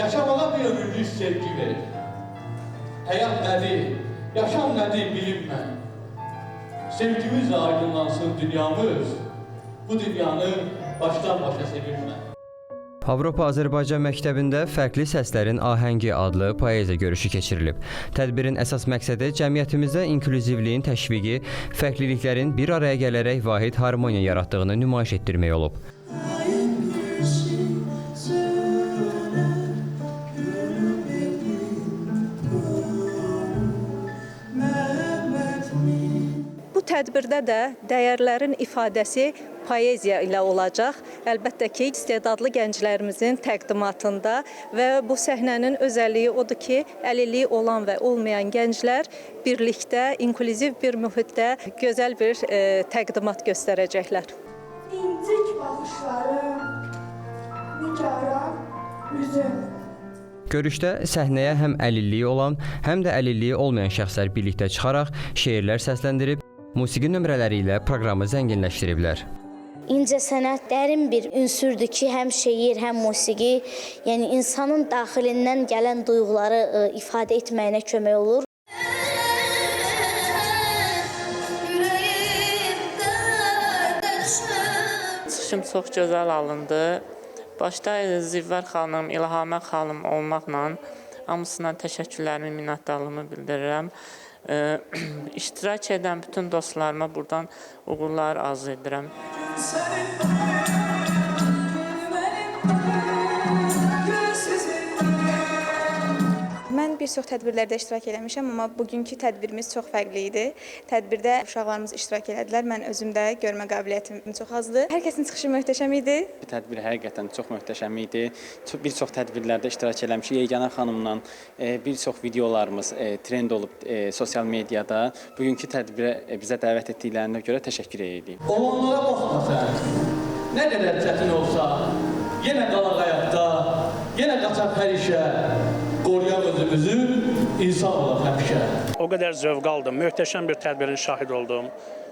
Yaşamağa bir ömürlük sevgi verir. Hayat nedir, yaşam nedir bilinmez. Sevgimizle aydınlansın dünyamız. Bu dünyanı baştan başa sevirmez. Avropa-Azərbaycan məktəbində Fərqli Səslərin Ahəngi adlı poeziya görüşü keçirilib. Tədbirin əsas məqsədi cəmiyyətimizdə inklüzivliyin təşviqi, fərqliliklərin bir araya gələrək vahid harmoniya yaratdığını nümayiş etdirmək olub. Bu tədbirdə də dəyərlərin ifadəsi poeziya ilə olacaq. Əlbəttə ki, istedadlı gənclərimizin təqdimatında və bu səhnənin özəlliyi odur ki, əlilliyi olan və olmayan gənclər birlikdə, inklüziv bir mühitdə gözəl bir təqdimat göstərəcəklər. İncik baxışlarım, nigaran üzüm. Görüşdə səhnəyə həm əlilliyi olan, həm də əlilliyi olmayan şəxslər birlikdə çıxaraq şeirlər səsləndirib, musiqi nömrələri ilə proqramı zənginləşdiriblər. İncəsənət dərin bir ünsürdür ki, həm şeir, həm musiqi, yəni insanın daxilindən gələn duyğuları ifadə etməyinə kömək olur. Çıxışım çox gözəl alındı. Başda Zivvər xanım, İlhamə xanım olmaqla hamısına təşəkkürlərimi, minnətdarlığımı bildirirəm. İştirak edən bütün dostlarıma buradan uğurlar arzu edirəm. Mən bir çox tədbirlərdə iştirak eləmişəm, amma bugünkü tədbirimiz çox fərqli idi. Tədbirdə uşaqlarımız iştirak elədilər. Mən özüm də görmə qabiliyyətim çox azdır. Hər kəsin çıxışı möhtəşəm idi. Tədbir həqiqətən çox möhtəşəm idi. Bir çox tədbirlərdə iştirak eləmişik. Yeganə xanımla bir çox videolarımız trend olub sosial mediada. Bugünkü tədbirə bizə dəvət etdiklərinə görə təşəkkür edirik. Olanlara baxma sən. Nə qədər çətin olsa, yenə qalaq həyatda, yenə qaçaq hər işə. Qoruyaq özümüzü, insan olaq həmişə. O qədər zövq aldım, möhtəşəm bir tədbirin şahid oldum.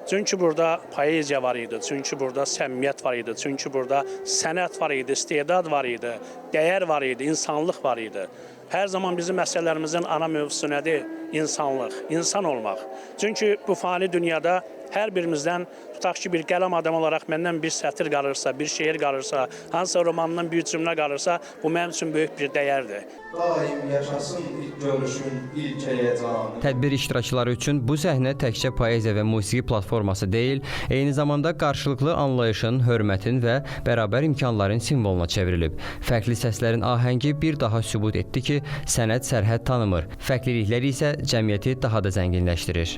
Çünki burada poeziya var idi, çünki burada səmimiyyət var idi, çünki burada sənət var idi, istedad var idi, dəyər var idi, insanlıq var idi. Hər zaman bizim məsələlərimizin ana mövzusu nədir? İnsanlıq, insan olmaq. Çünki bu fani dünyada hər birimizdən, tutaq ki, bir qələm adamı olaraq məndən bir sətir qalırsa, bir şeir qalırsa, hansısa romandan bir cümlə qalırsa, bu mənim üçün böyük bir dəyərdir. Daim yaşasın ilk görüşün, ilk heyecanı. Tədbir iştirakçıları üçün bu səhnə təkcə poeziya və musiqi platforması deyil, eyni zamanda qarşılıqlı anlayışın, hörmətin və bərabər imkanların simvoluna çevrilib. Fərqli səslərin ahəngi bir daha sübut etdi ki, sənət sərhəd tanımır, fərqliliklər isə cəmiyyəti daha da zənginləşdirir.